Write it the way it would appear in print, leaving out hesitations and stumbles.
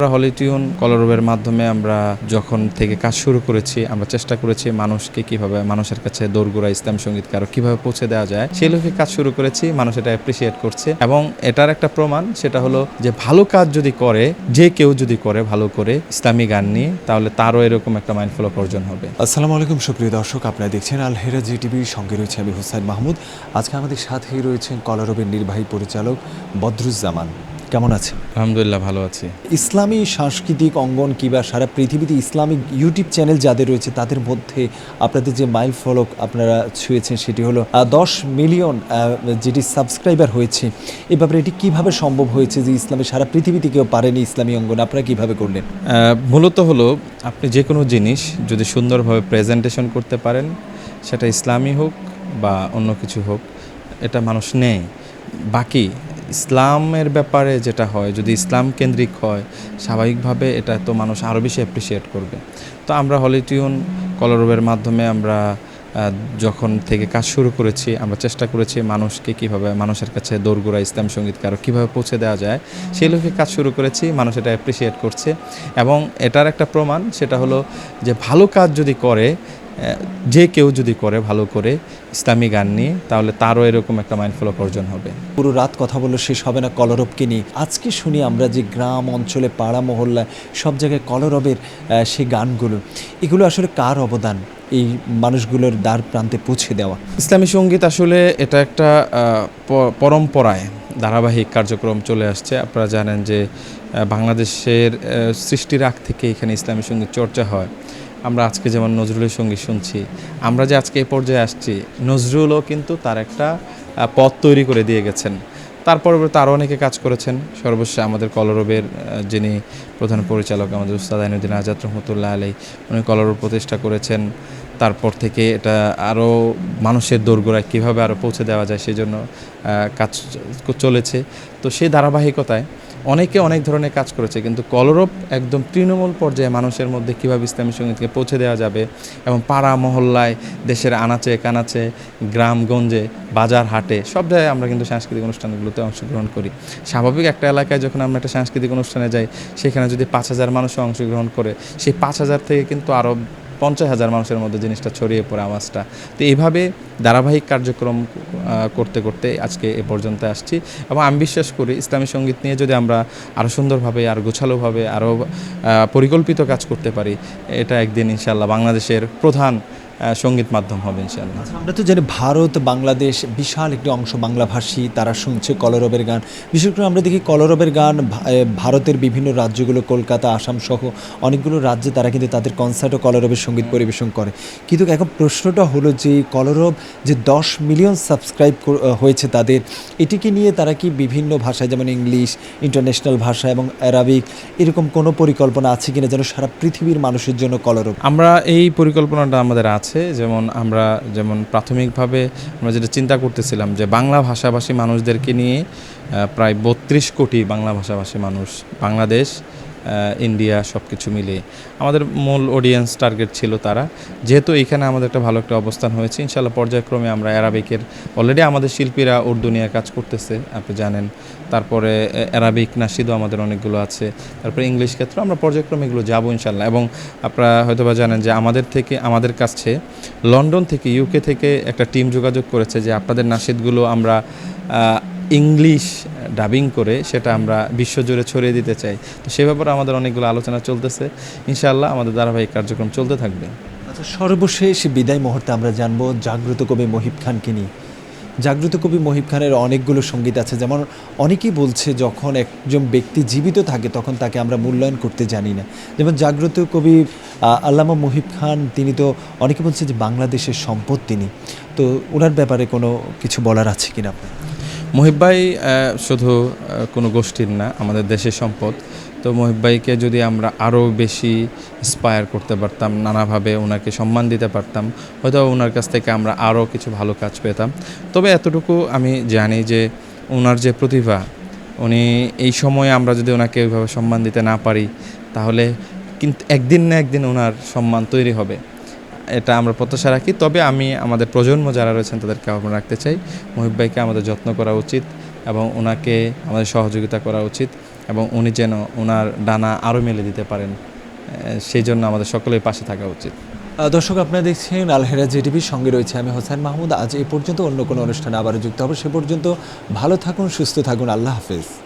আমরা হলিটিউন কলরবের মাধ্যমে আমরা যখন থেকে কাজ শুরু করেছি আমরা চেষ্টা করেছি মানুষকে কিভাবে মানুষের কাছে দোরগোড়া ইসলাম সঙ্গীতকে আরো কিভাবে পৌঁছে দেওয়া যায় সেই লক্ষ্যে কাজ শুরু করেছি। মানুষ এটা অ্যাপ্রিসিয়েট করছে এবং এটার একটা প্রমাণ সেটা হলো যে ভালো কাজ যদি করে, যে কেউ যদি করে ভালো করে ইসলামী গান নিয়ে, তাহলে তারও এরকম একটা মাইন্ডফুল অর্জন হবে। আসসালামু আলাইকুম সুপ্রিয় দর্শক, আপনারা দেখছেন আল হেরা জি টিভির সঙ্গে রয়েছে আমি হুসাইন মাহমুদ। আজকে আমাদের সাথেই রয়েছেন কলরবের নির্বাহী পরিচালক বদরুজ্জামান। কেমন আছেন? আলহামদুলিল্লাহ, ভালো আছি। ইসলামী সাংস্কৃতিক অঙ্গন কিংবা সারা পৃথিবীতে ইসলামিক ইউটিউব চ্যানেল যাদের রয়েছে তাদের মধ্যে আপনাদের যে মাইল ফলক আপনারা ছুঁয়েছেন সেটি হলো 10 মিলিয়ন যেটি সাবস্ক্রাইবার হয়েছে। এ ব্যাপারে এটি কীভাবে সম্ভব হয়েছে যে ইসলামের সারা পৃথিবীতে কেউ পারেনি ইসলামী অঙ্গন, আপনারা কীভাবে করলেন? মূলত হলো আপনি যে কোনো জিনিস যদি সুন্দরভাবে প্রেজেন্টেশন করতে পারেন, সেটা ইসলামী হোক বা অন্য কিছু হোক, এটা মানুষ নেয়। বাকি ইসলামের ব্যাপারে যেটা হয়, যদি ইসলাম কেন্দ্রিক হয় স্বাভাবিকভাবে এটা তো মানুষ আরও বেশি অ্যাপ্রিসিয়েট করবে। তো আমরা হলিটিউন কলরবের মাধ্যমে আমরা যখন থেকে কাজ শুরু করেছি আমরা চেষ্টা করেছি মানুষকে কিভাবে মানুষের কাছে দোরগোড়া ইসলাম সঙ্গীতকে আরও কীভাবে পৌঁছে দেওয়া যায় সেই লক্ষ্যে কাজ শুরু করেছি। মানুষ এটা অ্যাপ্রিসিয়েট করছে এবং এটার একটা প্রমাণ সেটা হলো যে ভালো কাজ যদি করে, যে কেউ যদি করে ভালো করে ইসলামী গান নিয়ে, তাহলে তারও এরকম একটা মাইন্ডফুল অর্জন হবে। পুরো রাত কথা বললো শেষ হবে না কলরবকে নিয়ে। আজকে শুনি আমরা যে গ্রাম অঞ্চলে পাড়া মহল্লায় সব জায়গায় কলরবের সেই গানগুলো, এগুলো আসলে কার অবদান এই মানুষগুলোর দ্বার প্রান্তে পৌঁছে দেওয়া? ইসলামী সঙ্গীত আসলে এটা একটা পরম্পরায় ধারাবাহিক কার্যক্রম চলে আসছে। আপনারা জানেন যে বাংলাদেশের সৃষ্টির আগ থেকে এখানে ইসলামী সঙ্গীত চর্চা হয়। আমরা আজকে যেমন নজরুলের সঙ্গীত শুনছি, আমরা যে আজকে এই পর্যায়ে আসছি, নজরুলও কিন্তু তার একটা পথ তৈরি করে দিয়ে গেছেন। তার পরবর্তী আরও অনেকে কাজ করেছেন। সর্বশেষ আমাদের কলরবের যিনি প্রধান পরিচালক আমাদের উস্তাদ আইনুদ্দিন আজাদ রহমতুল্লাহ আলাই, উনি কলরব প্রতিষ্ঠা করেছেন। তারপর থেকে এটা আরও মানুষের দোরগোড়ায় কীভাবে আরও পৌঁছে দেওয়া যায় সেই জন্য কাজ চলেছে। তো সেই ধারাবাহিকতায় অনেকে অনেক ধরনের কাজ করেছে, কিন্তু কলরব একদম তৃণমূল পর্যায়ে মানুষের মধ্যে কীভাবে ইসলামী সঙ্গীতকে পৌঁছে দেওয়া যাবে এবং পাড়া মহল্লায়, দেশের আনাচে কানাচে, গ্রামগঞ্জে, বাজার হাটে সব জায়গায় আমরা কিন্তু সাংস্কৃতিক অনুষ্ঠানগুলোতে অংশগ্রহণ করি। স্বাভাবিক একটা এলাকায় যখন আমরা একটা সাংস্কৃতিক অনুষ্ঠানে যাই, সেখানে যদি 5,000 মানুষও অংশগ্রহণ করে, সেই 5,000 থেকে কিন্তু আরও 50,000 মানুষের মধ্যে জিনিসটা ছড়িয়ে পড়ে আওয়াজটা। তো এইভাবে ধারাবাহিক কার্যক্রম করতে করতে আজকে এ পর্যন্ত আসছি এবং আমি বিশ্বাস করি ইসলামী সঙ্গীত নিয়ে যদি আমরা আরও সুন্দরভাবে, আরও গোছালোভাবে, আরও পরিকল্পিত কাজ করতে পারি, এটা একদিন ইনশাআল্লাহ বাংলাদেশের প্রধান সঙ্গীত মাধ্যম হবে ইনশাআল্লাহ। আমরা তো জানি ভারত বাংলাদেশ বিশাল একটি অংশ বাংলাভাষী, তারা শুনছে কলরবের গান। বিশেষ করে আমরা দেখি কলরবের গান ভারতের বিভিন্ন রাজ্যগুলো, কলকাতা, আসাম সহ অনেকগুলো রাজ্যে তারা কিন্তু তাদের কনসার্ট ও কলরবের সঙ্গীত পরিবেশন করে। কিন্তু এখন প্রশ্নটা হলো যে কলরব যে 10 মিলিয়ন সাবস্ক্রাইব হয়েছে তাদের, এটিকে নিয়ে তারা কি বিভিন্ন ভাষায় যেমন ইংলিশ, ইন্টারন্যাশনাল ভাষা এবং অ্যারাবিক এরকম কোনো পরিকল্পনা আছে কিনা যেন সারা পৃথিবীর মানুষের জন্য কলরব? আমরা এই পরিকল্পনাটা আমাদের আছে। যেমন প্রাথমিকভাবে আমরা যেটা চিন্তা করতেছিলাম যে বাংলা ভাষাভাষী মানুষদেরকে নিয়ে প্রায় 32 কোটি বাংলা ভাষাভাষী মানুষ, বাংলাদেশ, ইন্ডিয়া সব কিছু মিলিয়ে আমাদের মূল অডিয়েন্স টার্গেট ছিল তারা। যেহেতু এইখানে আমাদের একটা ভালো একটা অবস্থান হয়েছে, ইনশাআল্লাহ পর্যায়ক্রমে আমরা অ্যারাবিকের অলরেডি আমাদের শিল্পীরা উর্দু নিয়ে কাজ করতেছে, আপনি জানেন। তারপরে অ্যারাবিক নাশিদও আমাদের অনেকগুলো আছে। তারপরে ইংলিশ ক্ষেত্রে আমরা পর্যায়ক্রমে এগুলো যাবো ইনশাআল্লাহ। এবং আপনারা হয়তো বা জানেন যে আমাদের কাছে লন্ডন থেকে, ইউকে থেকে একটা টিম যোগাযোগ করেছে যে আপনাদের নাশিদগুলো আমরা ইংলিশ ডাবিং করে সেটা আমরা বিশ্বজুড়ে ছড়িয়ে দিতে চাই। তো সে ব্যাপারে আমাদের অনেকগুলো আলোচনা চলতেছে। ইনশাআল্লাহ আমাদের ধারাবাহিক কার্যক্রম চলতে থাকবে। আচ্ছা, সর্বশেষ বিদায় মুহূর্তে আমরা জানবো জাগ্রত কবি মহিব খানকে নিয়ে। জাগ্রত কবি মহিব খানের অনেকগুলো সঙ্গীত আছে, যেমন অনেকেই বলছে যখন একজন ব্যক্তি জীবিত থাকে তখন তাকে আমরা মূল্যায়ন করতে জানি না। যেমন জাগ্রত কবি আল্লামা মহিব খান, তিনি তো অনেকে বলছে যে বাংলাদেশের সম্পদ তিনি। তো ওনার ব্যাপারে কোনো কিছু বলার আছে কিনা আপনার? মহিব ভাই শুধু কোনো গোষ্ঠীর না, আমাদের দেশের সম্পদ। তো মহিব ভাইকে যদি আমরা আরও বেশি ইন্সপায়ার করতে পারতাম, নানাভাবে ওনাকে সম্মান দিতে পারতাম, হয়তো ওনার কাছ থেকে আমরা আরও কিছু ভালো কাজ পেতাম। তবে এতটুকু আমি জানি যে ওনার যে প্রতিভা, উনি এই সময়ে আমরা যদি ওনাকে ওইভাবে সম্মান দিতে না পারি, তাহলে কিন্তু একদিন না একদিন ওনার সম্মান তৈরি হবে, এটা আমরা প্রত্যাশা রাখি। তবে আমি আমাদের প্রজন্ম যারা রয়েছেন তাদেরকে আহ্বান রাখতে চাই, মহিব ভাইকে আমাদের যত্ন করা উচিত এবং ওনাকে আমাদের সহযোগিতা করা উচিত। এবং উনি যেন ওনার ডানা আরও মেলে দিতে পারেন, সেই জন্য আমাদের সকলের পাশে থাকা উচিত। দর্শক, আপনারা দেখছেন আল হেরা জিটিভির সঙ্গে রয়েছে আমি হোসেন মাহমুদ। আজ এই পর্যন্ত, অন্য কোনো অনুষ্ঠানে আবারও যুক্ত হবো। সে পর্যন্ত ভালো থাকুন, সুস্থ থাকুন, আল্লাহ হাফেজ।